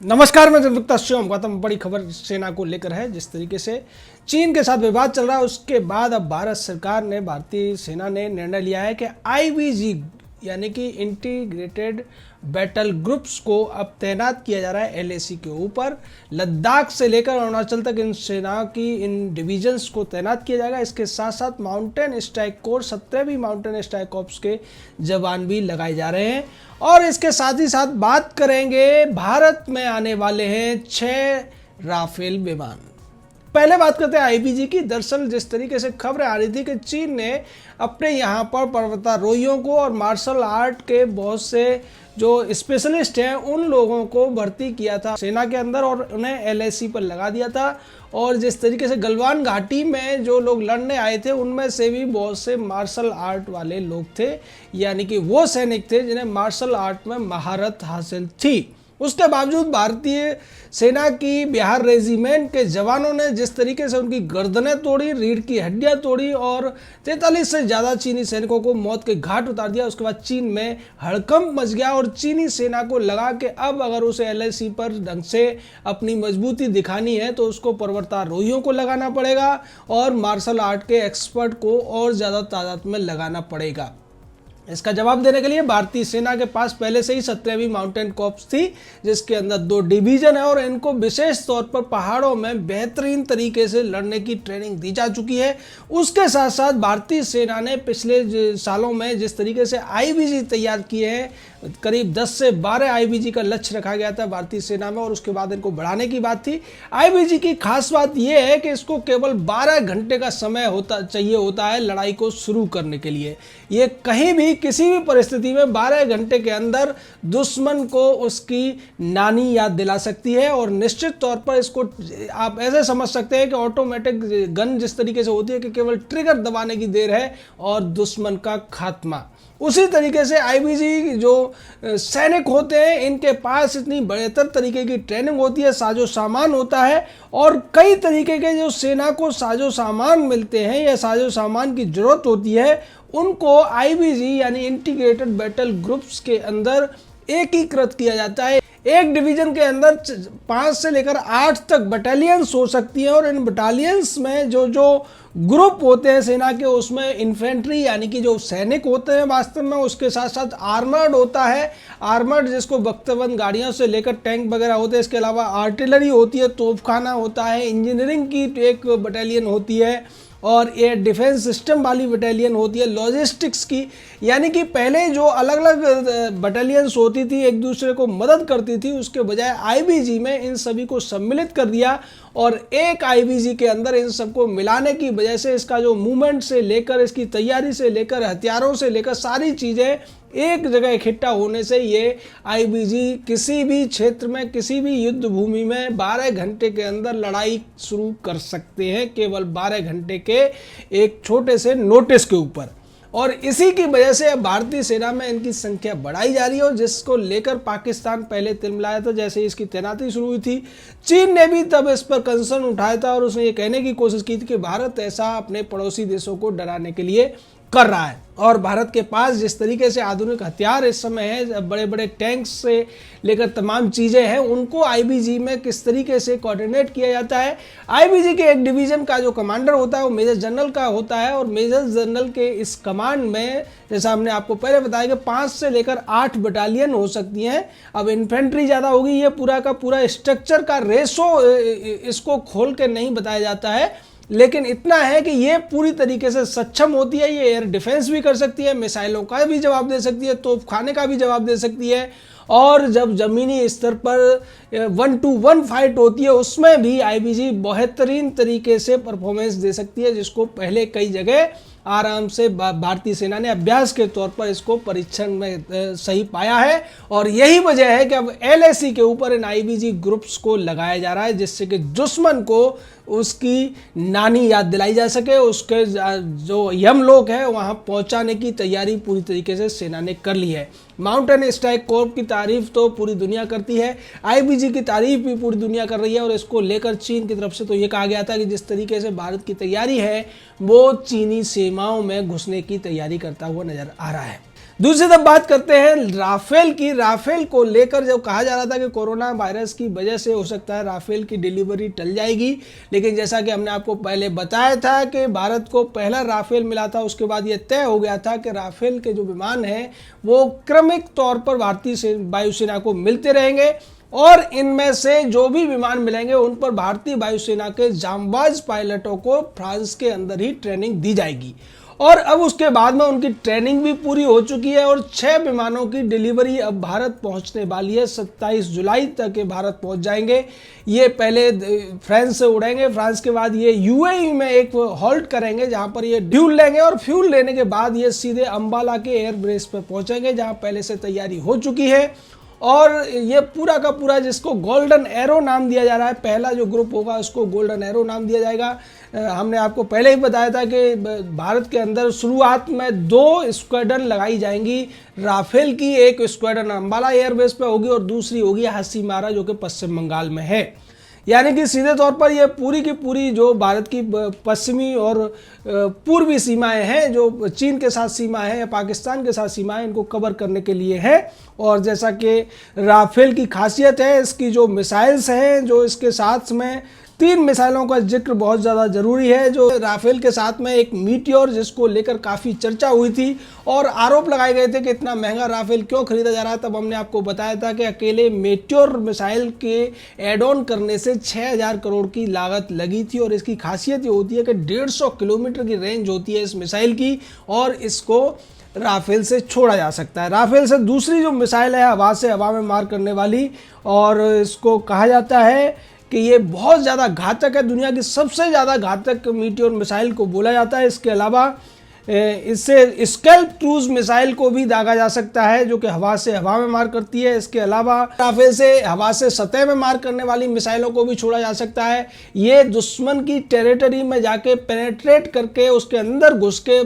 नमस्कार, मैं दीपक शिवम। गौतम, बड़ी खबर सेना को लेकर है। जिस तरीके से चीन के साथ विवाद चल रहा है, उसके बाद अब भारत सरकार ने, भारतीय सेना ने निर्णय लिया है कि आईबीजी यानी कि इंटीग्रेटेड बैटल ग्रुप्स को अब तैनात किया जा रहा है एलएसी के ऊपर। लद्दाख से लेकर अरुणाचल तक इन सेना की इन डिविजन्स को तैनात किया जाएगा। इसके साथ साथ माउंटेन स्ट्राइक कोर 17वीं माउंटेन स्ट्राइक कॉर्प्स के जवान भी लगाए जा रहे हैं। और इसके साथ ही साथ बात करेंगे, भारत में आने वाले हैं 6 राफेल विमान। पहले बात करते हैं आईबीजी की। दरअसल जिस तरीके से खबरें आ रही थी कि चीन ने अपने यहाँ पर पर्वतारोहियों को और मार्शल आर्ट के बहुत से जो स्पेशलिस्ट हैं उन लोगों को भर्ती किया था सेना के अंदर और उन्हें एलएसी पर लगा दिया था। और जिस तरीके से गलवान घाटी में जो लोग लड़ने आए थे उनमें से भी बहुत से मार्शल आर्ट वाले लोग थे, यानी कि वो सैनिक थे जिन्हें मार्शल आर्ट में महारत हासिल थी। उसके बावजूद भारतीय सेना की बिहार रेजिमेंट के जवानों ने जिस तरीके से उनकी गर्दनें तोड़ी, रीढ़ की हड्डियां तोड़ी और 43 से ज़्यादा चीनी सैनिकों को मौत के घाट उतार दिया। उसके बाद चीन में हड़कंप मच गया और चीनी सेना को लगा कि अब अगर उसे एलएसी पर ढंग से अपनी मजबूती दिखानी है तो उसको पर्वतारोहियों को लगाना पड़ेगा और मार्शल आर्ट के एक्सपर्ट को और ज़्यादा तादाद में लगाना पड़ेगा। इसका जवाब देने के लिए भारतीय सेना के पास पहले से ही 17वीं माउंटेन कॉर्प्स थी, जिसके अंदर 2 डिवीजन है और इनको विशेष तौर पर पहाड़ों में बेहतरीन तरीके से लड़ने की ट्रेनिंग दी जा चुकी है। उसके साथ साथ भारतीय सेना ने पिछले सालों में जिस तरीके से आईबीजी तैयार किए हैं, करीब 10 से 12 आईबीजी का लक्ष्य रखा गया था भारतीय सेना में और उसके बाद इनको बढ़ाने की बात थी। आईबीजी की खास बात यह है कि इसको केवल 12 घंटे का समय चाहिए होता है लड़ाई को शुरू करने के लिए। ये कहीं भी किसी भी परिस्थिति में 12 घंटे के अंदर दुश्मन को उसकी नानी याद दिला सकती है। और निश्चित तौर पर इसको आप ऐसे समझ सकते हैं कि ऑटोमेटिक गन जिस तरीके से होती है कि केवल ट्रिगर दबाने की देर है और दुश्मन का खात्मा। उसी तरीके से आईबीजी जो सैनिक होते हैं इनके पास इतनी बेहतर तरीके की ट्रेनिंग होती है, साजो सामान होता है और कई तरीके के जो सेना को साजो सामान मिलते हैं या साजो सामान की जरूरत होती है उनको आईबीजी यानी इंटीग्रेटेड बैटल ग्रुप्स के अंदर एकीकृत किया जाता है। एक डिवीजन के अंदर 5 से लेकर 8 तक बटालियंस हो सकती हैं और इन बटालियंस में जो ग्रुप होते हैं सेना के, उसमें इन्फेंट्री यानी कि जो सैनिक होते हैं वास्तव में, उसके साथ साथ आर्मर्ड होता है। आर्मर्ड जिसको बख्तबंद गाड़ियों से लेकर टैंक वगैरह होते हैं। इसके अलावा आर्टिलरी होती है, तोपखाना होता है, इंजीनियरिंग की एक बटालियन होती है और ये डिफेंस सिस्टम वाली बटालियन होती है, लॉजिस्टिक्स की। यानी कि पहले जो अलग अलग बटालियंस होती थी एक दूसरे को मदद करती थी, उसके बजाय आईबीजी में इन सभी को सम्मिलित कर दिया और एक आईबीजी के अंदर इन सबको मिलाने की वजह से इसका जो मूवमेंट से लेकर, इसकी तैयारी से लेकर, हथियारों से लेकर सारी चीज़ें एक जगह इकट्ठा होने से ये आईबीजी किसी भी क्षेत्र में, किसी भी युद्ध भूमि में 12 घंटे के अंदर लड़ाई शुरू कर सकते हैं, केवल 12 घंटे के एक छोटे से नोटिस के ऊपर। और इसी की वजह से अब भारतीय सेना में इनकी संख्या बढ़ाई जा रही है और जिसको लेकर पाकिस्तान पहले तिलमिलाया था जैसे इसकी तैनाती शुरू हुई थी। चीन ने भी तब इस पर कंसर्न उठाया था और उसने ये कहने की कोशिश की थी कि भारत ऐसा अपने पड़ोसी देशों को डराने के लिए कर रहा है। और भारत के पास जिस तरीके से आधुनिक हथियार इस समय है, बड़े बड़े टैंक्स से लेकर तमाम चीज़ें हैं, उनको आईबीजी में किस तरीके से कोऑर्डिनेट किया जाता है। आईबीजी के एक डिवीज़न का जो कमांडर होता है वो मेजर जनरल का होता है और मेजर जनरल के इस कमांड में, जैसा हमने आपको पहले बताया कि 5 से लेकर 8 बटालियन हो सकती हैं। अब इन्फेंट्री ज़्यादा होगी, ये पूरा का पूरा स्ट्रक्चर का रेशो इसको खोल के नहीं बताया जाता है, लेकिन इतना है कि ये पूरी तरीके से सक्षम होती है। ये एयर डिफेंस भी कर सकती है, मिसाइलों का भी जवाब दे सकती है, तोपखाने का भी जवाब दे सकती है और जब ज़मीनी स्तर पर 1 to 1 फाइट होती है उसमें भी आईबीजी बेहतरीन तरीके से परफॉर्मेंस दे सकती है, जिसको पहले कई जगह आराम से भारतीय सेना ने अभ्यास के तौर पर इसको परीक्षण में सही पाया है। और यही वजह है कि अब एलएसी के ऊपर इन आईबीजी ग्रुप्स को लगाया जा रहा है जिससे कि दुश्मन को उसकी नानी याद दिलाई जा सके, उसके जो यमलोक है वहाँ पहुँचाने की तैयारी पूरी तरीके से सेना ने कर ली है। माउंटेन स्ट्राइक कोर्प की तारीफ तो पूरी दुनिया करती है, आईबीजी की तारीफ भी पूरी दुनिया कर रही है और इसको लेकर चीन की तरफ से तो ये कहा गया था कि जिस तरीके से भारत की तैयारी है वो चीनी सीमाओं में घुसने की तैयारी करता हुआ नजर आ रहा है। दूसरी तरफ बात करते हैं राफेल की। राफेल को लेकर जो कहा जा रहा था कि कोरोना वायरस की वजह से हो सकता है राफेल की डिलीवरी टल जाएगी, लेकिन जैसा कि हमने आपको पहले बताया था कि भारत को पहला राफेल मिला था, उसके बाद ये तय हो गया था कि राफेल के जो विमान हैं वो क्रमिक तौर पर भारतीय वायुसेना को मिलते रहेंगे और इनमें से जो भी विमान मिलेंगे उन पर भारतीय वायुसेना के जांबाज पायलटों को फ्रांस के अंदर ही ट्रेनिंग दी जाएगी। और अब उसके बाद में उनकी ट्रेनिंग भी पूरी हो चुकी है और 6 विमानों की डिलीवरी अब भारत पहुंचने वाली है। 27 जुलाई तक ये भारत पहुंच जाएंगे। ये पहले फ्रांस से उड़ेंगे, फ्रांस के बाद ये यूएई में एक हॉल्ट करेंगे जहां पर ये फ्यूल लेंगे और फ्यूल लेने के बाद ये सीधे अंबाला के एयरबेस पर पहुंचेंगे जहां पहले से तैयारी हो चुकी है। और ये पूरा का पूरा जिसको गोल्डन एरो नाम दिया जा रहा है, पहला जो ग्रुप होगा उसको गोल्डन एरो नाम दिया जाएगा। हमने आपको पहले ही बताया था कि भारत के अंदर शुरुआत में 2 स्क्वाड्रन लगाई जाएंगी राफेल की। एक स्क्वाड्रन अंबाला एयरबेस पे होगी और दूसरी होगी हासीमारा जो कि पश्चिम बंगाल में है। यानी कि सीधे तौर पर ये पूरी की पूरी जो भारत की पश्चिमी और पूर्वी सीमाएं हैं, जो चीन के साथ सीमा है या पाकिस्तान के साथ सीमा है, इनको कवर करने के लिए है। और जैसा कि राफेल की खासियत है, इसकी जो मिसाइल्स हैं, जो इसके साथ में 3 मिसाइलों का जिक्र बहुत ज़्यादा ज़रूरी है। जो राफेल के साथ में एक मीटियोर जिसको लेकर काफ़ी चर्चा हुई थी और आरोप लगाए गए थे कि इतना महंगा राफेल क्यों खरीदा जा रहा है, तब हमने आपको बताया था कि अकेले मीटियोर मिसाइल के एड ऑन करने से 6000 करोड़ की लागत लगी थी। और इसकी खासियत ये होती है कि 150 किलोमीटर की रेंज होती है इस मिसाइल की और इसको राफेल से छोड़ा जा सकता है। राफेल से दूसरी जो मिसाइल है हवा से हवा में मार करने वाली, और इसको कहा जाता है कि ये बहुत ज़्यादा घातक है, दुनिया की सबसे ज़्यादा घातक मीटियोर मिसाइल को बोला जाता है। इसके अलावा इससे स्कैल्प क्रूज मिसाइल को भी दागा जा सकता है जो कि हवा से हवा में मार करती है। इसके अलावा राफेल से हवा से सतह में मार करने वाली मिसाइलों को भी छोड़ा जा सकता है। ये दुश्मन की टेरिटरी में जाके पेनेट्रेट करके उसके अंदर घुस के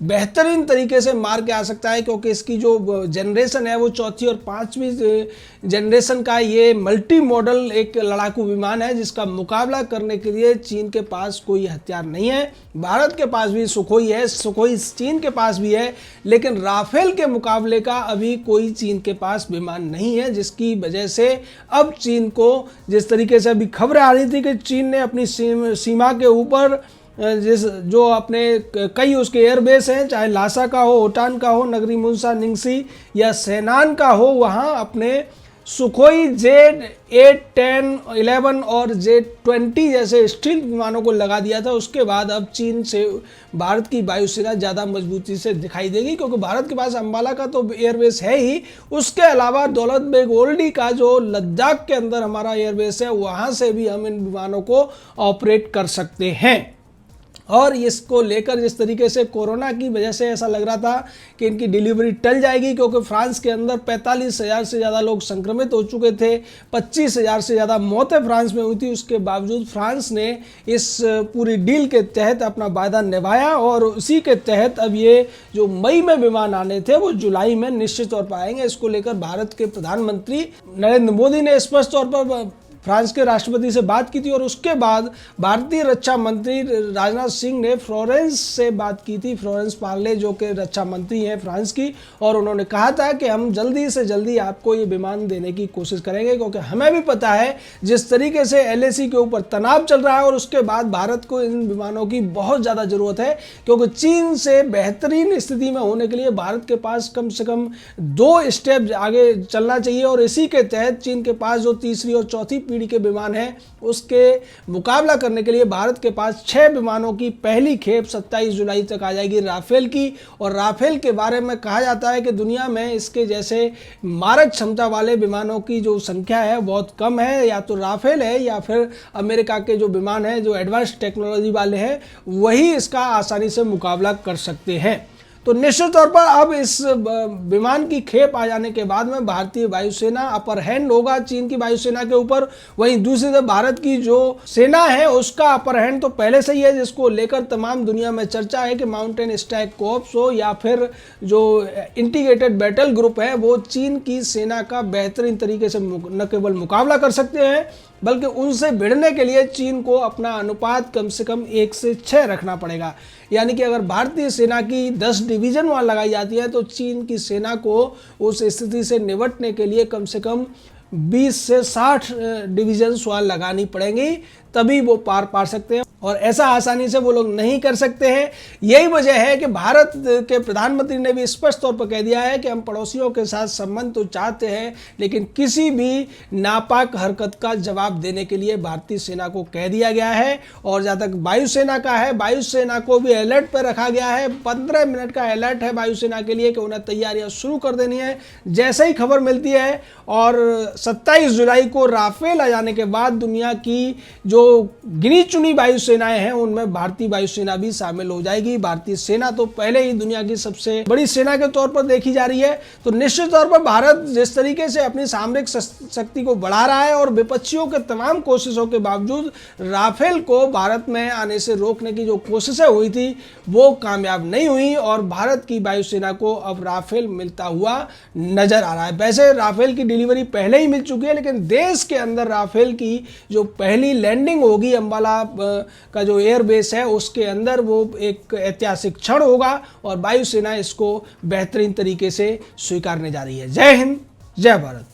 बेहतरीन तरीके से मार के आ सकता है, क्योंकि इसकी जो जनरेशन है वो 4थी और 5वीं जनरेशन का ये मल्टी मॉडल एक लड़ाकू विमान है जिसका मुकाबला करने के लिए चीन के पास कोई हथियार नहीं है। भारत के पास भी सुखोई है, सुखोई चीन के पास भी है, लेकिन राफेल के मुकाबले का अभी कोई चीन के पास विमान नहीं है, जिसकी वजह से अब चीन को, जिस तरीके से अभी खबरें आ रही थी कि चीन ने अपनी सीमा के ऊपर जो अपने कई उसके एयरबेस हैं, चाहे लासा का हो, होटान का हो, नगरी मुंसा निंगसी या सेनान का हो, वहाँ अपने सुखोई Z8, 10, 11 और Z20 जैसे स्टील्थ विमानों को लगा दिया था। उसके बाद अब चीन से भारत की वायुसेना ज़्यादा मजबूती से दिखाई देगी, क्योंकि भारत के पास अंबाला का तो एयरबेस है ही, उसके अलावा दौलत बेग ओल्डी का जो लद्दाख के अंदर हमारा एयरबेस है, वहाँ से भी हम इन विमानों को ऑपरेट कर सकते हैं। और इसको लेकर जिस तरीके से कोरोना की वजह से ऐसा लग रहा था कि इनकी डिलीवरी टल जाएगी, क्योंकि फ्रांस के अंदर 45,000 से ज़्यादा लोग संक्रमित हो चुके थे, 25,000 से ज़्यादा मौतें फ्रांस में हुई थी, उसके बावजूद फ्रांस ने इस पूरी डील के तहत अपना वायदा निभाया और उसी के तहत अब ये जो मई में विमान आने थे वो जुलाई में निश्चित तौर पर आएंगे। इसको लेकर भारत के प्रधानमंत्री नरेंद्र मोदी ने स्पष्ट तौर पर फ्रांस के राष्ट्रपति से बात की थी और उसके बाद भारतीय रक्षा मंत्री राजनाथ सिंह ने फ्लोरेंस से बात की थी, फ्लोरेंस पार्ले जो कि रक्षा मंत्री हैं फ्रांस की, और उन्होंने कहा था कि हम जल्दी से जल्दी आपको ये विमान देने की कोशिश करेंगे, क्योंकि हमें भी पता है जिस तरीके से LAC के ऊपर तनाव चल रहा है और उसके बाद भारत को इन विमानों की बहुत ज़्यादा ज़रूरत है, क्योंकि चीन से बेहतरीन स्थिति में होने के लिए भारत के पास कम से कम 2 स्टेप आगे चलना चाहिए। और इसी के तहत चीन के पास जो तीसरी और चौथी पीढ़ी के विमान है उसके मुकाबला करने के लिए भारत के पास 6 विमानों की पहली खेप 27 जुलाई तक आ जाएगी राफेल की। और राफेल के बारे में कहा जाता है कि दुनिया में इसके जैसे मारक क्षमता वाले विमानों की जो संख्या है बहुत कम है, या तो राफेल है या फिर अमेरिका के जो विमान है जो एडवांस टेक्नोलॉजी वाले हैं वही इसका आसानी से मुकाबला कर सकते हैं। तो निश्चित तौर पर अब इस विमान की खेप आ जाने के बाद में भारतीय वायुसेना अपर हैंड होगा चीन की वायुसेना के ऊपर। वहीं दूसरी तरफ भारत की जो सेना है उसका अपर हैंड तो पहले से ही है, जिसको लेकर तमाम दुनिया में चर्चा है कि माउंटेन स्ट्राइक कोर्प्स हो या फिर जो इंटीग्रेटेड बैटल ग्रुप है वो चीन की सेना का बेहतरीन तरीके से न केवल मुकाबला कर सकते हैं बल्कि उनसे भिड़ने के लिए चीन को अपना अनुपात कम से कम 1 से 6 रखना पड़ेगा। यानी कि अगर भारतीय सेना की 10 डिवीज़न वहाँ लगाई जाती है तो चीन की सेना को उस स्थिति से निपटने के लिए कम से कम 20 से 60 डिवीजन वहाँ लगानी पड़ेंगी, तभी वो पार पा सकते हैं और ऐसा आसानी से वो लोग नहीं कर सकते हैं। यही वजह है कि भारत के प्रधानमंत्री ने भी स्पष्ट तौर पर कह दिया है कि हम पड़ोसियों के साथ संबंध तो चाहते हैं, लेकिन किसी भी नापाक हरकत का जवाब देने के लिए भारतीय सेना को कह दिया गया है। और जहाँ तक वायुसेना का है, वायुसेना को भी अलर्ट पर रखा गया है। 15 मिनट का अलर्ट है वायुसेना के लिए कि उन्हें तैयारियां शुरू कर देनी है। जैसे ही खबर मिलती है और 27 जुलाई को राफेल आ जाने के बाद दुनिया की जो गिनी चुनी वायुसेनाएं हैं उनमें भारतीय वायुसेना भी शामिल हो जाएगी। भारतीय सेना तो पहले ही दुनिया की सबसे बड़ी सेना के तौर पर देखी जा रही है। तो निश्चित तौर पर भारत जिस तरीके से अपनी सामरिक शक्ति को बढ़ा रहा है और विपक्षियों के तमाम कोशिशों के बावजूद राफेल को भारत में आने से रोकने की जो कोशिशें हुई थी वो कामयाब नहीं हुई और भारत की वायुसेना को अब राफेल मिलता हुआ नजर आ रहा है। वैसे राफेल की डिलीवरी पहले ही मिल चुकी है, लेकिन देश के अंदर राफेल की जो पहली लैंडिंग होगी अंबाला का जो एयरबेस है उसके अंदर, वो एक ऐतिहासिक क्षण होगा और वायुसेना इसको बेहतरीन तरीके से स्वीकारने जा रही है। जय हिंद, जय भारत।